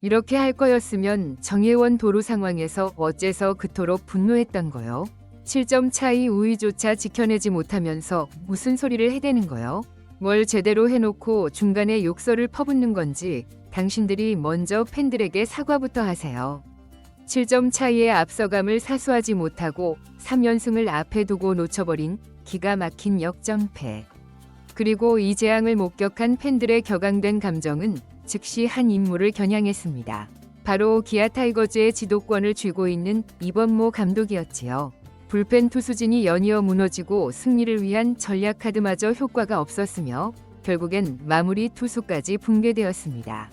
이렇게 할 거였으면 정예원 도루 상황에서 어째서 그토록 분노했던 거요? 7점 차이 우위조차 지켜내지 못하면서 무슨 소리를 해대는 거요? 뭘 제대로 해놓고 중간에 욕설을 퍼붓는 건지 당신들이 먼저 팬들에게 사과부터 하세요. 7점 차이의 앞서감을 사수하지 못하고 3연승을 앞에 두고 놓쳐버린 기가 막힌 역전패. 그리고 이 재앙을 목격한 팬들의 격앙된 감정은 즉시 한 인물을 겨냥했습니다. 바로 기아 타이거즈의 지도권을 쥐고 있는 이범모 감독이었지요. 불펜 투수진이 연이어 무너지고 승리를 위한 전략 카드마저 효과가 없었으며 결국엔 마무리 투수까지 붕괴되었습니다.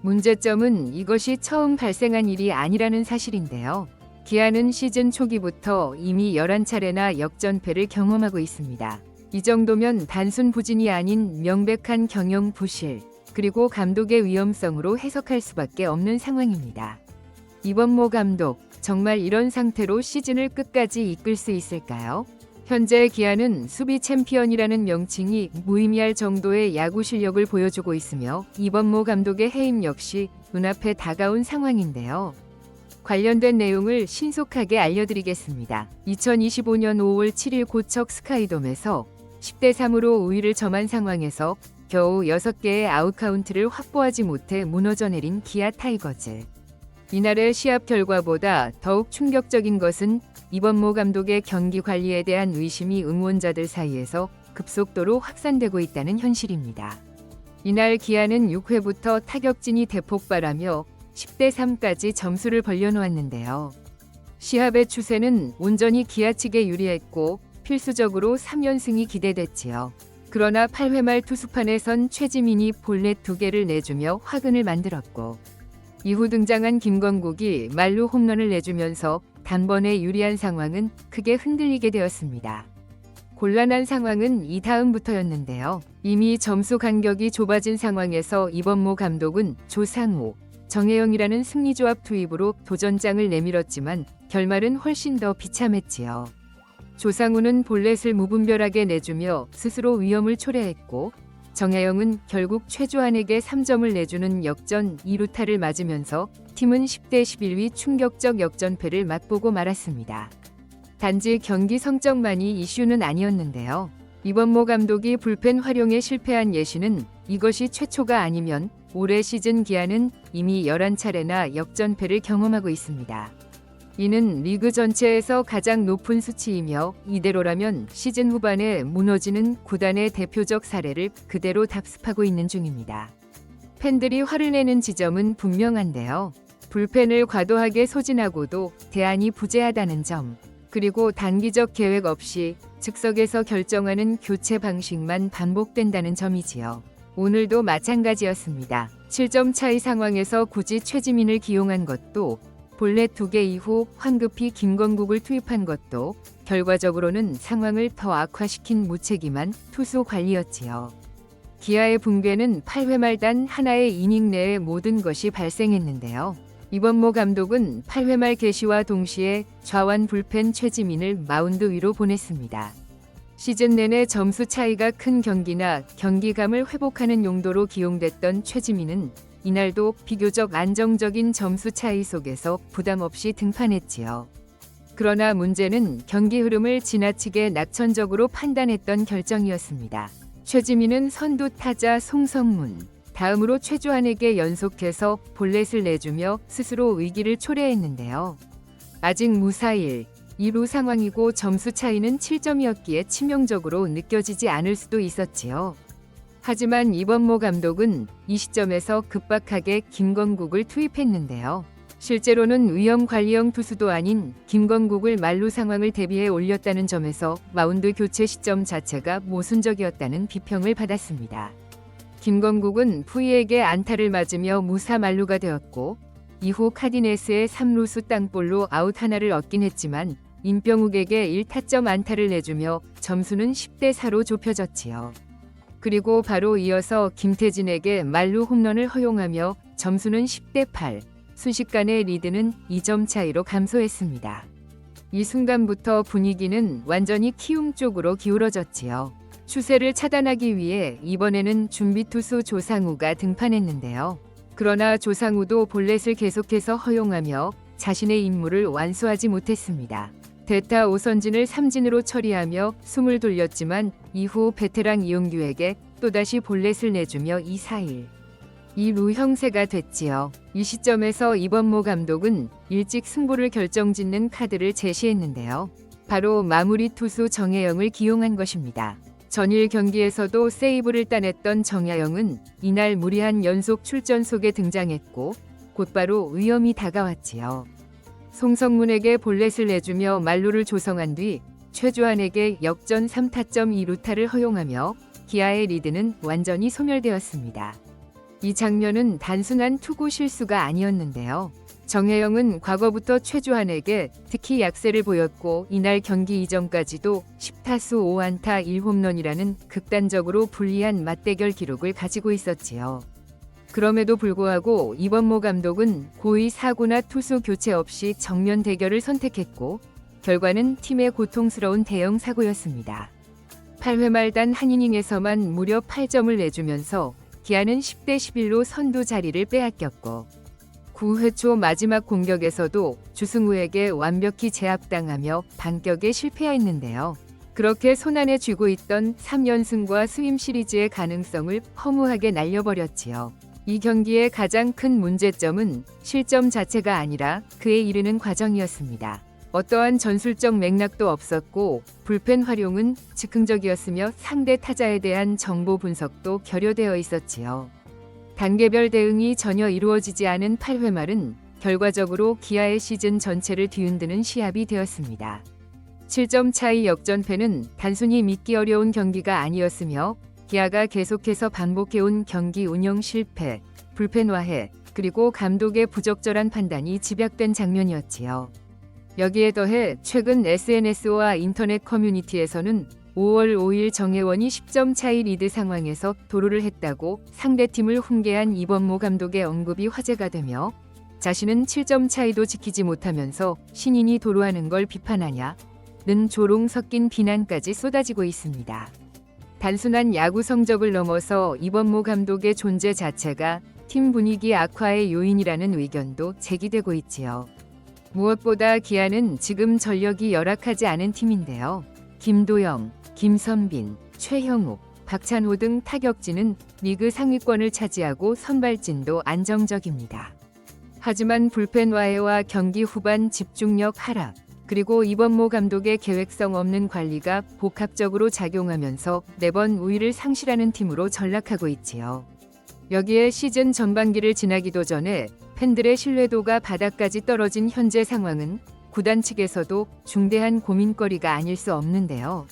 문제점은 이것이 처음 발생한 일이 아니라는 사실인데요. 기아는 시즌 초기부터 이미 11차례나 역전패를 경험하고 있습니다. 이 정도면 단순 부진이 아닌 명백한 경영 부실, 그리고 감독의 위험성으로 해석할 수밖에 없는 상황입니다. 이범모 감독, 정말 이런 상태로 시즌을 끝까지 이끌 수 있을까요? 현재 기아는 수비 챔피언이라는 명칭이 무의미할 정도의 야구 실력을 보여주고 있으며 이범모 감독의 해임 역시 눈앞에 다가온 상황인데요. 관련된 내용을 신속하게 알려드리겠습니다. 2025년 5월 7일 고척 스카이돔에서 10대 3으로 우위를 점한 상황에서 겨우 6개의 아웃카운트를 확보하지 못해 무너져 내린 기아 타이거즈. 이날의 시합 결과보다 더욱 충격적인 것은 이범모 감독의 경기 관리에 대한 의심이 응원자들 사이에서 급속도로 확산되고 있다는 현실입니다. 이날 기아는 6회부터 타격진이 대폭발하며 10대 3까지 점수를 벌려놓았는데요. 시합의 추세는 온전히 기아 측에 유리했고 필수적으로 3연승이 기대됐지요. 그러나 8회 말 투수판에 선 최지민이 볼넷 2개를 내주며 화근을 만들었고 이후 등장한 김건국이 말루 홈런을 내주면서 단번에 유리한 상황은 크게 흔들리게 되었습니다. 곤란한 상황은 이 다음부터였는데요. 이미 점수 간격이 좁아진 상황에서 이범모 감독은 조상우, 정혜영이라는 승리조합 투입으로 도전장을 내밀었지만 결말은 훨씬 더 비참했지요. 조상우는 볼넷을 무분별하게 내주며 스스로 위험을 초래했고 정혜영은 결국 최주환에게 3점을 내주는 역전 2루타를 맞으면서 팀은 10대 11위 충격적 역전패를 맛보고 말았습니다. 단지 경기 성적만이 이슈는 아니었는데요. 이범모 감독이 불펜 활용에 실패한 예시는 이것이 최초가 아니면 올해 시즌 기아는 이미 11차례나 역전패를 경험하고 있습니다. 이는 리그 전체에서 가장 높은 수치이며 이대로라면 시즌 후반에 무너지는 구단의 대표적 사례를 그대로 답습하고 있는 중입니다. 팬들이 화를 내는 지점은 분명한데요. 불펜을 과도하게 소진하고도 대안이 부재하다는 점, 그리고 단기적 계획 없이 즉석에서 결정하는 교체 방식만 반복된다는 점이지요. 오늘도 마찬가지였습니다. 7점 차이 상황에서 굳이 최지민을 기용한 것도 볼넷 2개 이후 황급히 김건국을 투입한 것도 결과적으로는 상황을 더 악화시킨 무책임한 투수 관리였지요. 기아의 붕괴는 8회 말 단 하나의 이닝 내에 모든 것이 발생했는데요. 이범모 감독은 8회 말 개시와 동시에 좌완 불펜 최지민을 마운드 위로 보냈습니다. 시즌 내내 점수 차이가 큰 경기나 경기감을 회복하는 용도로 기용됐던 최지민은 이날도 비교적 안정적인 점수 차이 속에서 부담 없이 등판했지요. 그러나 문제는 경기 흐름을 지나치게 낙천적으로 판단했던 결정이었습니다. 최지민은 선두 타자 송성문, 다음으로 최주환에게 연속해서 볼넷을 내주며 스스로 위기를 초래했는데요. 아직 무사일, 2루 상황이고 점수 차이는 7점이었기에 치명적으로 느껴지지 않을 수도 있었지요. 하지만 이범모 감독은 이 시점에서 급박하게 김건국을 투입했는데요. 실제로는 위험 관리형 투수도 아닌 김건국을 만루 상황을 대비해 올렸다는 점에서 마운드 교체 시점 자체가 모순적이었다는 비평을 받았습니다. 김건국은 푸이에게 안타를 맞으며 무사 만루가 되었고 이후 카디네스의 3루수 땅볼로 아웃 하나를 얻긴 했지만 임병욱에게 1타점 안타를 내주며 점수는 10대 4로 좁혀졌지요. 그리고 바로 이어서 김태진에게 만루 홈런을 허용하며 점수는 10대 8, 순식간에 리드는 2점 차이로 감소했습니다. 이 순간부터 분위기는 완전히 키움 쪽으로 기울어졌지요. 추세를 차단하기 위해 이번에는 준비 투수 조상우가 등판했는데요. 그러나 조상우도 볼넷을 계속해서 허용하며 자신의 임무를 완수하지 못했습니다. 대타 오선진을 삼진으로 처리하며 숨을 돌렸지만 이후 베테랑 이용규에게 또다시 볼넷을 내주며 2-4-1. 2루 형세가 됐지요. 이 시점에서 이번모 감독은 일찍 승부를 결정짓는 카드를 제시했는데요. 바로 마무리 투수 정혜영을 기용한 것입니다. 전일 경기에서도 세이브를 따냈던 정혜영은 이날 무리한 연속 출전 속에 등장했고 곧바로 위험이 다가왔지요. 송성문에게 볼넷을 내주며 만루를 조성한 뒤 최주환에게 역전 3타점 2루타를 허용하며 기아의 리드는 완전히 소멸되었습니다. 이 장면은 단순한 투구 실수가 아니었는데요. 정혜영은 과거부터 최주환에게 특히 약세를 보였고 이날 경기 이전까지도 10타수 5안타 1홈런이라는 극단적으로 불리한 맞대결 기록을 가지고 있었지요. 그럼에도 불구하고 이번모 감독은 고의 사고나 투수 교체 없이 정면 대결을 선택했고 결과는 팀의 고통스러운 대형 사고였습니다. 8회 말 단 한 이닝에서만 무려 8점을 내주면서 기아는 10대 11로 선두 자리를 빼앗겼고 9회 초 마지막 공격에서도 주승우에게 완벽히 제압당하며 반격에 실패했는데요. 그렇게 손안에 쥐고 있던 3연승과 수임 시리즈의 가능성을 허무하게 날려버렸지요. 이 경기의 가장 큰 문제점은 실점 자체가 아니라 그에 이르는 과정이었습니다. 어떠한 전술적 맥락도 없었고 불펜 활용은 즉흥적이었으며 상대 타자에 대한 정보 분석도 결여되어 있었지요. 단계별 대응이 전혀 이루어지지 않은 8회 말은 결과적으로 기아의 시즌 전체를 뒤흔드는 시합이 되었습니다. 7점 차이 역전패는 단순히 믿기 어려운 경기가 아니었으며 기아가 계속해서 반복해온 경기 운영 실패, 불펜 와해, 그리고 감독의 부적절한 판단이 집약된 장면이었지요. 여기에 더해 최근 SNS와 인터넷 커뮤니티에서는 5월 5일 정혜원이 10점 차이 리드 상황에서 도루를 했다고 상대팀을 훈계한 이번모 감독의 언급이 화제가 되며 자신은 7점 차이도 지키지 못하면서 신인이 도루하는 걸 비판하냐는 조롱 섞인 비난까지 쏟아지고 있습니다. 단순한 야구 성적을 넘어서 이번모 감독의 존재 자체가 팀 분위기 악화의 요인이라는 의견도 제기되고 있지요. 무엇보다 기아는 지금 전력이 열악하지 않은 팀인데요. 김도영, 김선빈, 최형욱, 박찬호 등 타격진은 리그 상위권을 차지하고 선발진도 안정적입니다. 하지만 불펜 와해와 경기 후반 집중력 하락, 그리고 이번모 감독의 계획성 없는 관리가 복합적으로 작용하면서 매번 우위를 상실하는 팀으로 전락하고 있지요. 여기에 시즌 전반기를 지나기도 전에 팬들의 신뢰도가 바닥까지 떨어진 현재 상황은 구단 측에서도 중대한 고민거리가 아닐 수 없는데요.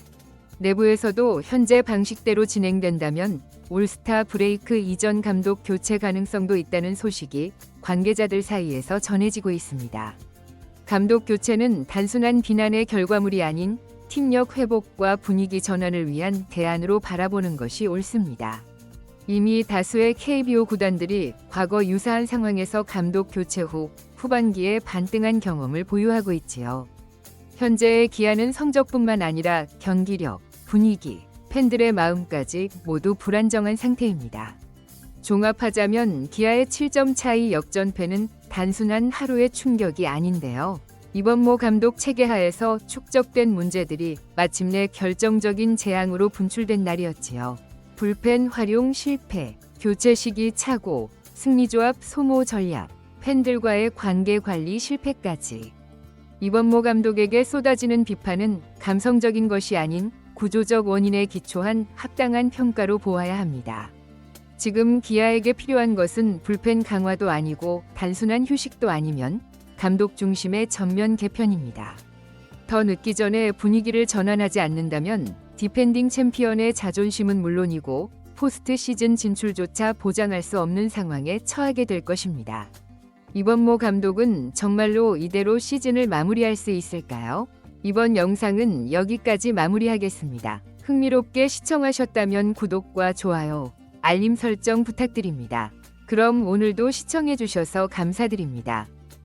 내부에서도 현재 방식대로 진행된다면 올스타 브레이크 이전 감독 교체 가능성도 있다는 소식이 관계자들 사이에서 전해지고 있습니다. 감독 교체는 단순한 비난의 결과물이 아닌 팀력 회복과 분위기 전환을 위한 대안으로 바라보는 것이 옳습니다. 이미 다수의 KBO 구단들이 과거 유사한 상황에서 감독 교체 후 후반기에 반등한 경험을 보유하고 있지요. 현재의 기아는 성적뿐만 아니라 경기력, 분위기, 팬들의 마음까지 모두 불안정한 상태입니다. 종합하자면 기아의 7점 차이 역전패는 단순한 하루의 충격이 아닌데요. 이번모 감독 체계하에서 축적된 문제들이 마침내 결정적인 재앙으로 분출된 날이었지요. 불펜 활용 실패, 교체 시기 착오, 승리조합 소모 전략, 팬들과의 관계 관리 실패까지. 이번모 감독에게 쏟아지는 비판은 감성적인 것이 아닌 구조적 원인에 기초한 합당한 평가로 보아야 합니다. 지금 기아에게 필요한 것은 불펜 강화도 아니고 단순한 휴식도 아니면 감독 중심의 전면 개편입니다. 더 늦기 전에 분위기를 전환하지 않는다면 디펜딩 챔피언의 자존심은 물론이고 포스트 시즌 진출조차 보장할 수 없는 상황에 처하게 될 것입니다. 이번모 감독은 정말로 이대로 시즌을 마무리할 수 있을까요? 이번 영상은 여기까지 마무리하겠습니다. 흥미롭게 시청하셨다면 구독과 좋아요, 알림 설정 부탁드립니다. 그럼 오늘도 시청해주셔서 감사드립니다.